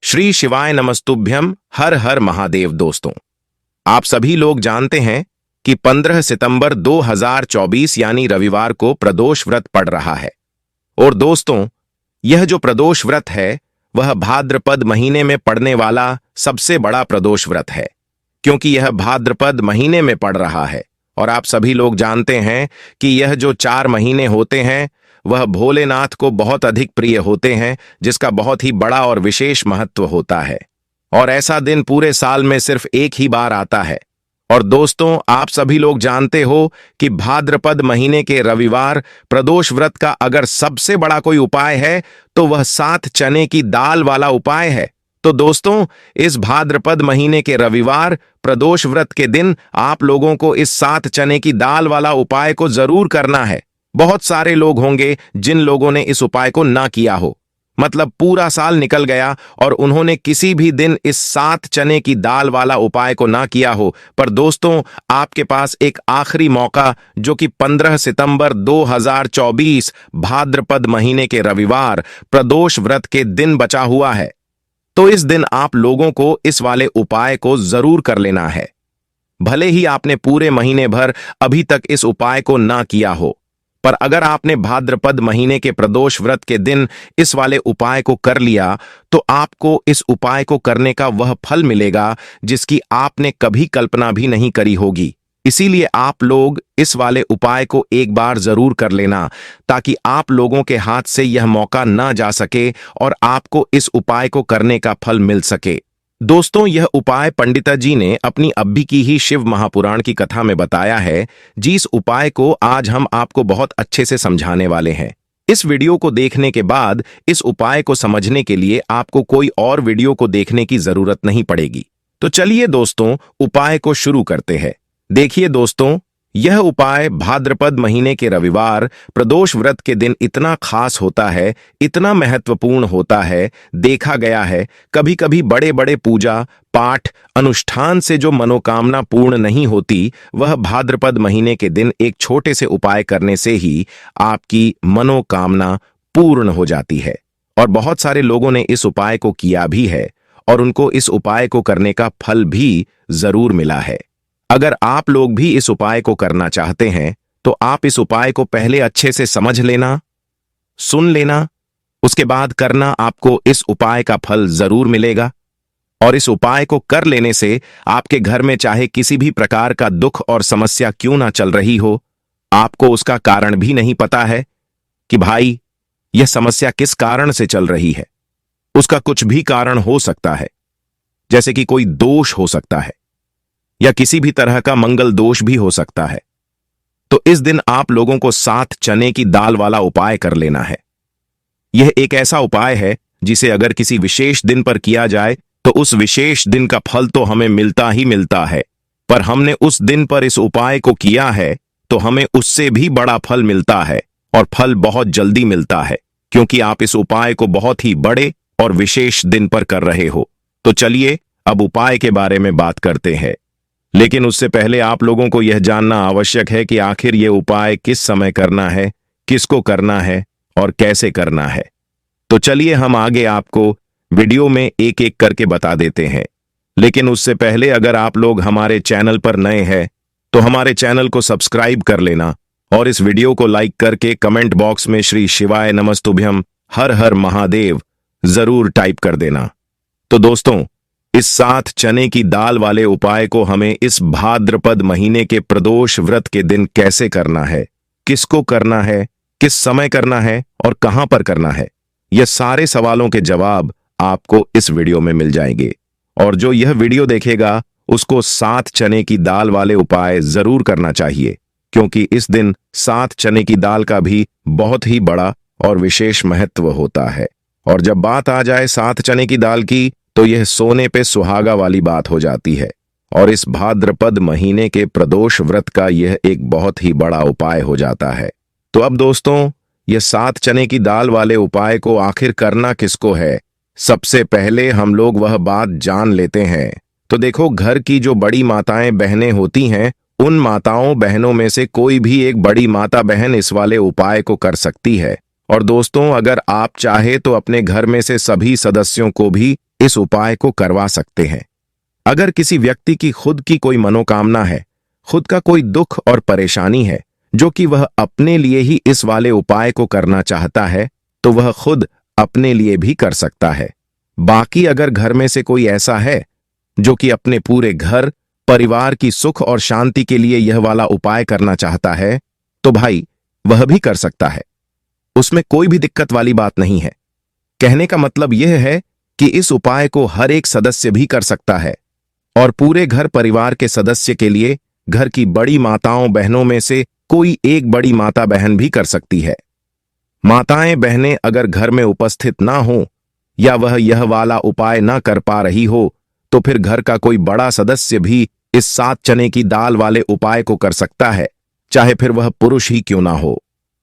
श्री शिवाय नमस्तुभ्यम। हर हर महादेव। दोस्तों, आप सभी लोग जानते हैं कि 15 सितंबर 2024 यानी रविवार को प्रदोष व्रत पड़ रहा है। और दोस्तों, यह जो प्रदोष व्रत है वह भाद्रपद महीने में पड़ने वाला सबसे बड़ा प्रदोष व्रत है, क्योंकि यह भाद्रपद महीने में पड़ रहा है। और आप सभी लोग जानते हैं कि यह जो 4 महीने होते हैं वह भोलेनाथ को बहुत अधिक प्रिय होते हैं, जिसका बहुत ही बड़ा और विशेष महत्व होता है। और ऐसा दिन पूरे साल में सिर्फ एक ही बार आता है। और दोस्तों, आप सभी लोग जानते हो कि भाद्रपद महीने के रविवार प्रदोष व्रत का अगर सबसे बड़ा कोई उपाय है तो वह 7 चने की दाल वाला उपाय है। तो दोस्तों, इस भाद्रपद महीने के रविवार प्रदोष व्रत के दिन आप लोगों को इस 7 चने की दाल वाला उपाय को जरूर करना है। बहुत सारे लोग होंगे जिन लोगों ने इस उपाय को ना किया हो, मतलब पूरा साल निकल गया और उन्होंने किसी भी दिन इस 7 चने की दाल वाला उपाय को ना किया हो। पर दोस्तों, आपके पास एक आखिरी मौका, जो कि 15 सितंबर 2024 भाद्रपद महीने के रविवार प्रदोष व्रत के दिन बचा हुआ है। तो इस दिन आप लोगों को इस वाले उपाय को जरूर कर लेना है, भले ही आपने पूरे महीने भर अभी तक इस उपाय को ना किया हो। पर अगर आपने भाद्रपद महीने के प्रदोष व्रत के दिन इस वाले उपाय को कर लिया तो आपको इस उपाय को करने का वह फल मिलेगा जिसकी आपने कभी कल्पना भी नहीं करी होगी। इसीलिए आप लोग इस वाले उपाय को एक बार जरूर कर लेना, ताकि आप लोगों के हाथ से यह मौका ना जा सके और आपको इस उपाय को करने का फल मिल सके। दोस्तों, यह उपाय पंडिता जी ने अपनी अभी की ही शिव महापुराण की कथा में बताया है, जिस उपाय को आज हम आपको बहुत अच्छे से समझाने वाले हैं। इस वीडियो को देखने के बाद इस उपाय को समझने के लिए आपको कोई और वीडियो को देखने की जरूरत नहीं पड़ेगी। तो चलिए दोस्तों, उपाय को शुरू करते हैं। देखिए दोस्तों, यह उपाय भाद्रपद महीने के रविवार प्रदोष व्रत के दिन इतना खास होता है, इतना महत्वपूर्ण होता है। देखा गया है कभी कभी बड़े बड़े पूजा पाठ अनुष्ठान से जो मनोकामना पूर्ण नहीं होती, वह भाद्रपद महीने के दिन एक छोटे से उपाय करने से ही आपकी मनोकामना पूर्ण हो जाती है। और बहुत सारे लोगों ने इस उपाय को किया भी है और उनको इस उपाय को करने का फल भी जरूर मिला है। अगर आप लोग भी इस उपाय को करना चाहते हैं तो आप इस उपाय को पहले अच्छे से समझ लेना, सुन लेना, उसके बाद करना। आपको इस उपाय का फल जरूर मिलेगा। और इस उपाय को कर लेने से आपके घर में चाहे किसी भी प्रकार का दुख और समस्या क्यों ना चल रही हो, आपको उसका कारण भी नहीं पता है कि भाई यह समस्या किस कारण से चल रही है, उसका कुछ भी कारण हो सकता है। जैसे कि कोई दोष हो सकता है या किसी भी तरह का मंगल दोष भी हो सकता है। तो इस दिन आप लोगों को 7 चने की दाल वाला उपाय कर लेना है। यह एक ऐसा उपाय है जिसे अगर किसी विशेष दिन पर किया जाए तो उस विशेष दिन का फल तो हमें मिलता ही मिलता है। पर हमने उस दिन पर इस उपाय को किया है तो हमें उससे भी बड़ा फल मिलता है, और फल बहुत जल्दी मिलता है, क्योंकि आप इस उपाय को बहुत ही बड़े और विशेष दिन पर कर रहे हो। तो चलिए अब उपाय के बारे में बात करते हैं। लेकिन उससे पहले आप लोगों को यह जानना आवश्यक है कि आखिर यह उपाय किस समय करना है, किसको करना है और कैसे करना है। तो चलिए हम आगे आपको वीडियो में एक एक करके बता देते हैं। लेकिन उससे पहले अगर आप लोग हमारे चैनल पर नए हैं तो हमारे चैनल को सब्सक्राइब कर लेना और इस वीडियो को लाइक करके कमेंट बॉक्स में श्री शिवाय नमस्तुभ्यम हर हर महादेव जरूर टाइप कर देना। तो दोस्तों, इस 7 चने की दाल वाले उपाय को हमें इस भाद्रपद महीने के प्रदोष व्रत के दिन कैसे करना है, किसको करना है, किस समय करना है और कहां पर करना है, यह सारे सवालों के जवाब आपको इस वीडियो में मिल जाएंगे। और जो यह वीडियो देखेगा उसको 7 चने की दाल वाले उपाय जरूर करना चाहिए, क्योंकि इस दिन 7 चने की दाल का भी बहुत ही बड़ा और विशेष महत्व होता है। और जब बात आ जाए 7 चने की दाल की, तो यह सोने पे सुहागा वाली बात हो जाती है। और इस भाद्रपद महीने के प्रदोष व्रत का यह एक बहुत ही बड़ा उपाय हो जाता है। तो अब दोस्तों, यह 7 चने की दाल वाले उपाय को आखिर करना किसको है, सबसे पहले हम लोग वह बात जान लेते हैं। तो देखो, घर की जो बड़ी माताएं बहनें होती हैं, उन माताओं बहनों में से कोई भी एक बड़ी माता बहन इस वाले उपाय को कर सकती है। और दोस्तों, अगर आप चाहे तो अपने घर में से सभी सदस्यों को भी इस उपाय को करवा सकते हैं। अगर किसी व्यक्ति की खुद की कोई मनोकामना है, खुद का कोई दुख और परेशानी है जो कि वह अपने लिए ही इस वाले उपाय को करना चाहता है, तो वह खुद अपने लिए भी कर सकता है। बाकी अगर घर में से कोई ऐसा है जो कि अपने पूरे घर परिवार की सुख और शांति के लिए यह वाला उपाय करना चाहता है, तो भाई वह भी कर सकता है। उसमें कोई भी दिक्कत वाली बात नहीं है। कहने का मतलब यह है कि इस उपाय को हर एक सदस्य भी कर सकता है और पूरे घर परिवार के सदस्य के लिए घर की बड़ी माताओं बहनों में से कोई एक बड़ी माता बहन भी कर सकती है। माताएं बहनें अगर घर में उपस्थित ना हो या वह यह वाला उपाय ना कर पा रही हो, तो फिर घर का कोई बड़ा सदस्य भी इस 7 चने की दाल वाले उपाय को कर सकता है, चाहे फिर वह पुरुष ही क्यों ना हो।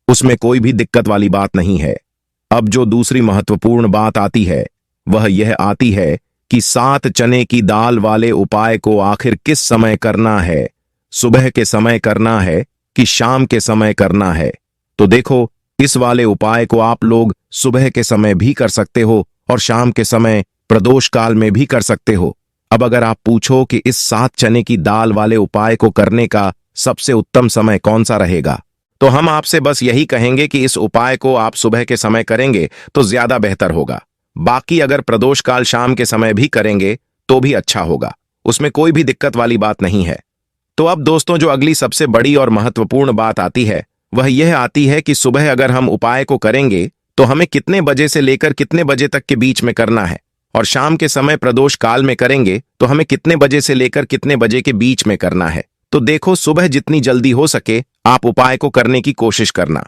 उसमें कोई भी दिक्कत वाली बात नहीं है। अब जो दूसरी महत्वपूर्ण बात आती है वह यह आती है कि 7 चने की दाल वाले उपाय को आखिर किस समय करना है, सुबह के समय करना है कि शाम के समय करना है। तो देखो, इस वाले उपाय को आप लोग सुबह के समय भी कर सकते हो और शाम के समय प्रदोष काल में भी कर सकते हो। अब अगर आप पूछो कि इस 7 चने की दाल वाले उपाय को करने का सबसे उत्तम समय कौन सा रहेगा, तो हम आपसे बस यही कहेंगे कि इस उपाय को आप सुबह के समय करेंगे तो ज्यादा बेहतर होगा। बाकी अगर प्रदोष काल शाम के समय भी करेंगे तो भी अच्छा होगा, उसमें कोई भी दिक्कत वाली बात नहीं है। तो अब दोस्तों, जो अगली सबसे बड़ी और महत्वपूर्ण बात आती है वह यह आती है कि सुबह अगर हम उपाय को करेंगे तो हमें कितने बजे से लेकर कितने बजे तक के बीच में करना है, और शाम के समय प्रदोष काल में करेंगे तो हमें कितने बजे से लेकर कितने बजे के बीच में करना है। तो देखो, सुबह जितनी जल्दी हो सके आप उपाय को करने की कोशिश करना।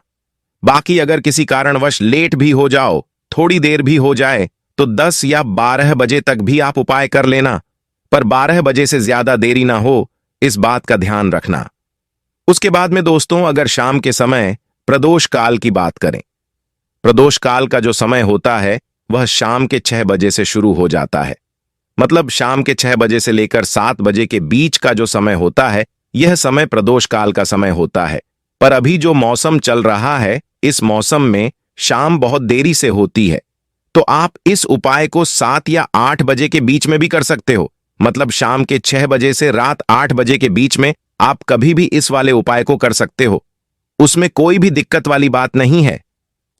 बाकी अगर किसी कारणवश लेट भी हो जाओ, थोड़ी देर भी हो जाए, तो 10 या 12 बजे तक भी आप उपाय कर लेना, पर 12 बजे से ज्यादा देरी ना हो, इस बात का ध्यान रखना। उसके बाद में दोस्तों, अगर शाम के समय प्रदोष काल की बात करें, प्रदोष काल का जो समय होता है वह शाम के 6 बजे से शुरू हो जाता है। मतलब शाम के 6 बजे से लेकर 7 बजे के बीच का जो समय होता है, यह समय प्रदोष काल का समय होता है। पर अभी जो मौसम चल रहा है, इस मौसम में शाम बहुत देरी से होती है, तो आप इस उपाय को 7 या 8 बजे के बीच में भी कर सकते हो। मतलब शाम के 6 बजे से रात 8 बजे के बीच में आप कभी भी इस वाले उपाय को कर सकते हो, उसमें कोई भी दिक्कत वाली बात नहीं है।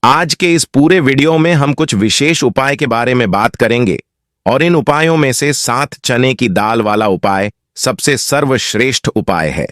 आज के इस पूरे वीडियो में हम कुछ विशेष उपाय के बारे में बात करेंगे और इन उपायों में से 7 चने की दाल वाला उपाय सबसे सर्वश्रेष्ठ उपाय है।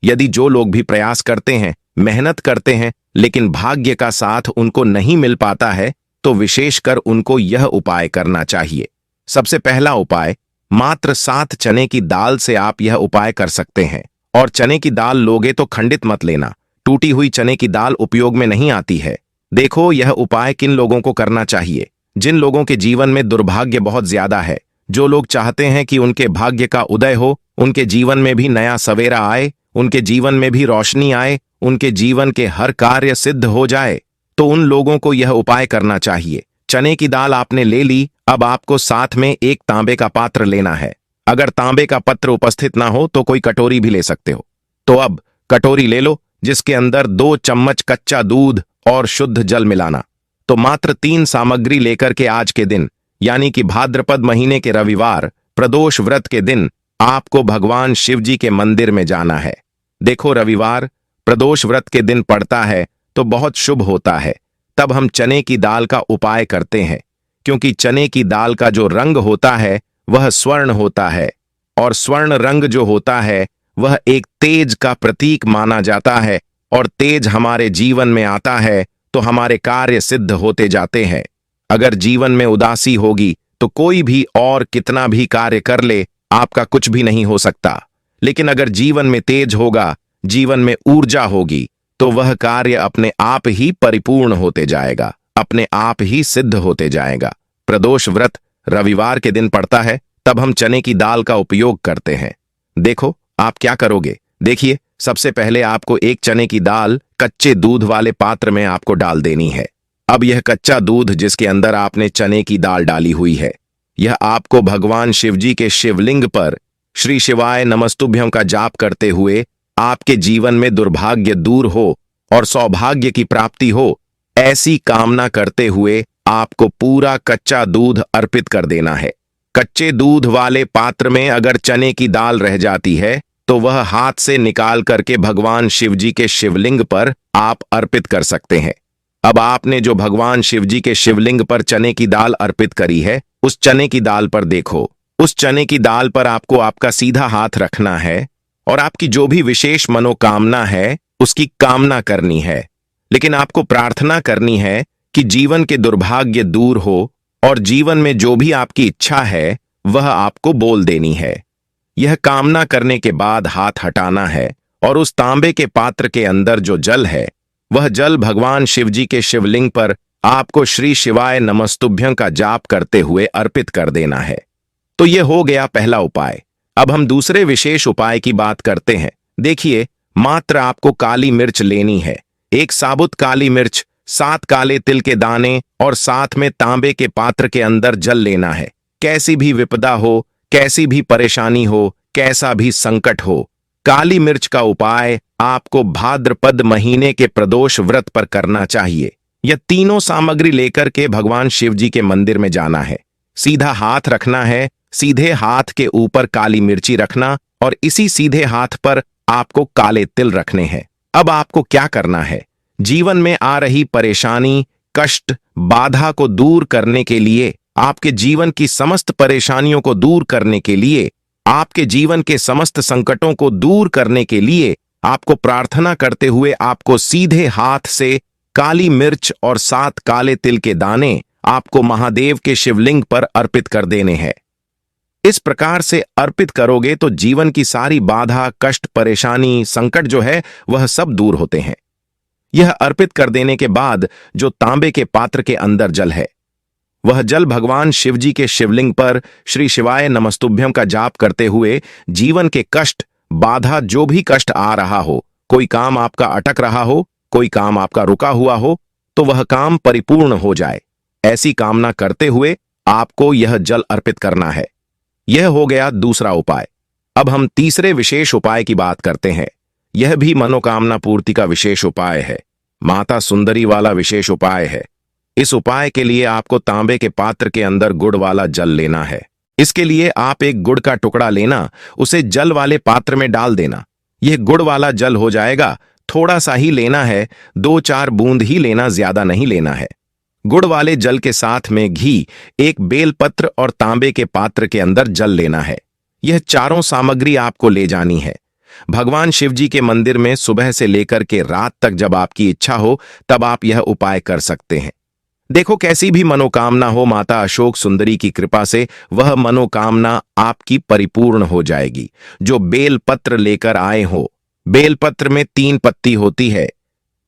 यदि जो लोग भी प्रयास करते हैं, मेहनत करते हैं, लेकिन भाग्य का साथ उनको नहीं मिल पाता है, तो विशेषकर उनको यह उपाय करना चाहिए। सबसे पहला उपाय, मात्र 7 चने की दाल से आप यह उपाय कर सकते हैं। और चने की दाल लोगे तो खंडित मत लेना, टूटी हुई चने की दाल उपयोग में नहीं आती है। देखो, यह उपाय किन लोगों को करना चाहिए? जिन लोगों के जीवन में दुर्भाग्य बहुत ज्यादा है, जो लोग चाहते हैं कि उनके भाग्य का उदय हो, उनके जीवन में भी नया सवेरा आए, उनके जीवन में भी रोशनी आए, उनके जीवन के हर कार्य सिद्ध हो जाए, तो उन लोगों को यह उपाय करना चाहिए। चने की दाल आपने ले ली, अब आपको साथ में एक तांबे का पात्र लेना है। अगर तांबे का पत्र उपस्थित ना हो तो कोई कटोरी भी ले सकते हो। तो अब कटोरी ले लो, जिसके अंदर 2 चम्मच कच्चा दूध और शुद्ध जल मिलाना। तो मात्र 3 सामग्री लेकर के आज के दिन, यानी कि भाद्रपद महीने के रविवार प्रदोष व्रत के दिन, आपको भगवान शिव जी के मंदिर में जाना है। देखो, रविवार प्रदोष व्रत के दिन पड़ता है तो बहुत शुभ होता है। तब हम चने की दाल का उपाय करते हैं, क्योंकि चने की दाल का जो रंग होता है वह स्वर्ण होता है, और स्वर्ण रंग जो होता है वह एक तेज का प्रतीक माना जाता है, और तेज हमारे जीवन में आता है तो हमारे कार्य सिद्ध होते जाते हैं। अगर जीवन में उदासी होगी तो कोई भी और कितना भी कार्य कर ले, आपका कुछ भी नहीं हो सकता। लेकिन अगर जीवन में तेज होगा, जीवन में ऊर्जा होगी, तो वह कार्य अपने आप ही परिपूर्ण होते जाएगा, अपने आप ही सिद्ध होते जाएगा। प्रदोष व्रत रविवार के दिन पड़ता है, तब हम चने की दाल का उपयोग करते हैं। देखो, आप क्या करोगे? देखिए, सबसे पहले आपको एक चने की दाल कच्चे दूध वाले पात्र में आपको डाल देनी है। अब यह कच्चा दूध जिसके अंदर आपने चने की दाल डाली हुई है, यह आपको भगवान शिवजी के शिवलिंग पर श्री शिवाय नमस्तुभ्यं का जाप करते हुए आपके जीवन में दुर्भाग्य दूर हो और सौभाग्य की प्राप्ति हो, ऐसी कामना करते हुए आपको पूरा कच्चा दूध अर्पित कर देना है। कच्चे दूध वाले पात्र में अगर चने की दाल रह जाती है तो वह हाथ से निकाल करके भगवान शिव जी के शिवलिंग पर आप अर्पित कर सकते हैं। अब आपने जो भगवान शिव जी के शिवलिंग पर चने की दाल अर्पित करी है, उस चने की दाल पर देखो, उस चने की दाल पर आपको आपका सीधा हाथ रखना है और आपकी जो भी विशेष मनोकामना है उसकी कामना करनी है। लेकिन आपको प्रार्थना करनी है कि जीवन के दुर्भाग्य दूर हो और जीवन में जो भी आपकी इच्छा है वह आपको बोल देनी है। यह कामना करने के बाद हाथ हटाना है और उस तांबे के पात्र के अंदर जो जल है वह जल भगवान शिव जी के शिवलिंग पर आपको श्री शिवाय नमस्तुभ्यं का जाप करते हुए अर्पित कर देना है। तो यह हो गया पहला उपाय। अब हम दूसरे विशेष उपाय की बात करते हैं। देखिए, मात्र आपको काली मिर्च लेनी है, एक साबुत काली मिर्च, 7 काले तिल के दाने और साथ में तांबे के पात्र के अंदर जल लेना है। कैसी भी विपदा हो, कैसी भी परेशानी हो, कैसा भी संकट हो, काली मिर्च का उपाय आपको भाद्रपद महीने के प्रदोष व्रत पर करना चाहिए। यह तीनों सामग्री लेकर के भगवान शिव जी के मंदिर में जाना है, सीधा हाथ रखना है, सीधे हाथ के ऊपर काली मिर्ची रखना और इसी सीधे हाथ पर आपको काले तिल रखने हैं। अब आपको क्या करना है? जीवन में आ रही परेशानी, कष्ट, बाधा को दूर करने के लिए, आपके जीवन की समस्त परेशानियों को दूर करने के लिए, आपके जीवन के समस्त संकटों को दूर करने के लिए आपको प्रार्थना करते हुए आपको सीधे हाथ से काली मिर्च और 7 काले तिल के दाने आपको महादेव के शिवलिंग पर अर्पित कर देने हैं। इस प्रकार से अर्पित करोगे तो जीवन की सारी बाधा, कष्ट, परेशानी, संकट जो है वह सब दूर होते हैं। यह अर्पित कर देने के बाद जो तांबे के पात्र के अंदर जल है, वह जल भगवान शिव जी के शिवलिंग पर श्री शिवाय नमस्तुभ्यं का जाप करते हुए जीवन के कष्ट, बाधा, जो भी कष्ट आ रहा हो, कोई काम आपका अटक रहा हो, कोई काम आपका रुका हुआ हो, तो वह काम परिपूर्ण हो जाए, ऐसी कामना करते हुए आपको यह जल अर्पित करना है। यह हो गया दूसरा उपाय। अब हम तीसरे विशेष उपाय की बात करते हैं। यह भी मनोकामना पूर्ति का विशेष उपाय है, माता सुंदरी वाला विशेष उपाय है। इस उपाय के लिए आपको तांबे के पात्र के अंदर गुड़ वाला जल लेना है। इसके लिए आप एक गुड़ का टुकड़ा लेना, उसे जल वाले पात्र में डाल देना। यह गुड़ वाला जल हो जाएगा, थोड़ा सा ही लेना है, 2-4 बूंद ही लेना, ज्यादा नहीं लेना है। गुड़ वाले जल के साथ में घी, एक बेलपत्र और तांबे के पात्र के अंदर जल लेना है। यह चारों सामग्री आपको ले जानी है। भगवान शिव जी के मंदिर में सुबह से लेकर के रात तक जब आपकी इच्छा हो तब आप यह उपाय कर सकते हैं। देखो, कैसी भी मनोकामना हो, माता अशोक सुंदरी की कृपा से वह मनोकामना आपकी परिपूर्ण हो जाएगी। जो बेलपत्र लेकर आए हो, बेलपत्र में 3 पत्ती होती है,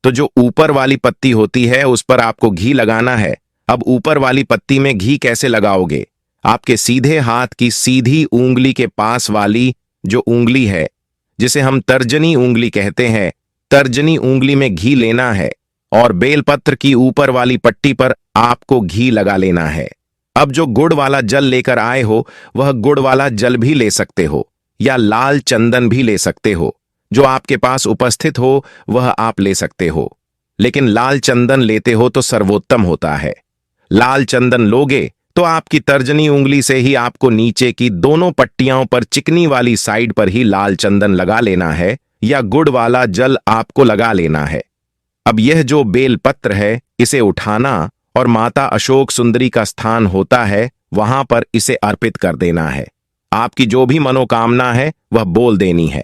तो जो ऊपर वाली पत्ती होती है उस पर आपको घी लगाना है। अब ऊपर वाली पत्ती में घी कैसे लगाओगे? आपके सीधे हाथ की सीधी उंगली के पास वाली जो उंगली है, जिसे हम तर्जनी उंगली कहते हैं, तर्जनी उंगली में घी लेना है और बेलपत्र की ऊपर वाली पट्टी पर आपको घी लगा लेना है। अब जो गुड़ वाला जल लेकर आए हो वह गुड़ वाला जल भी ले सकते हो या लाल चंदन भी ले सकते हो, जो आपके पास उपस्थित हो वह आप ले सकते हो। लेकिन लाल चंदन लेते हो तो सर्वोत्तम होता है। लाल चंदन लोगे तो आपकी तर्जनी उंगली से ही आपको नीचे की दोनों पट्टियों पर चिकनी वाली साइड पर ही लाल चंदन लगा लेना है या गुड़ वाला जल आपको लगा लेना है। अब यह जो बेलपत्र है इसे उठाना और माता अशोक सुंदरी का स्थान होता है वहां पर इसे अर्पित कर देना है। आपकी जो भी मनोकामना है वह बोल देनी है।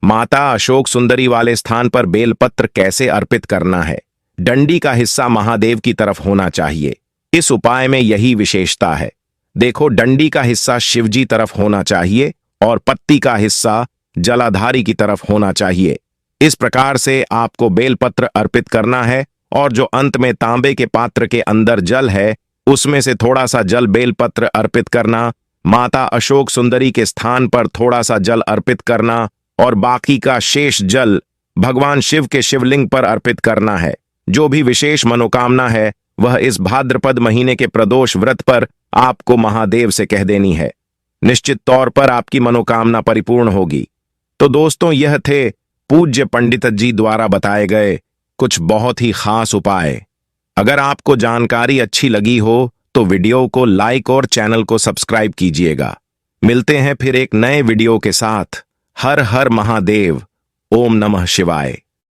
माता अशोक सुंदरी वाले स्थान पर बेलपत्र कैसे अर्पित करना है? डंडी का हिस्सा महादेव की तरफ होना चाहिए। इस उपाय में यही विशेषता है। देखो, डंडी का हिस्सा शिवजी तरफ होना चाहिए और पत्ती का हिस्सा जलाधारी की तरफ होना चाहिए। इस प्रकार से आपको बेलपत्र अर्पित करना है और जो अंत में तांबे के पात्र के अंदर जल है उसमें से थोड़ा सा जल बेलपत्र अर्पित करना, माता अशोक सुंदरी के स्थान पर थोड़ा सा जल अर्पित करना और बाकी का शेष जल भगवान शिव के शिवलिंग पर अर्पित करना है। जो भी विशेष मनोकामना है वह इस भाद्रपद महीने के प्रदोष व्रत पर आपको महादेव से कह देनी है। निश्चित तौर पर आपकी मनोकामना परिपूर्ण होगी। तो दोस्तों, यह थे पूज्य पंडित जी द्वारा बताए गए कुछ बहुत ही खास उपाय। अगर आपको जानकारी अच्छी लगी हो तो वीडियो को लाइक और चैनल को सब्सक्राइब कीजिएगा। मिलते हैं फिर एक नए वीडियो के साथ। हर हर महादेव। ओम नमः शिवाय।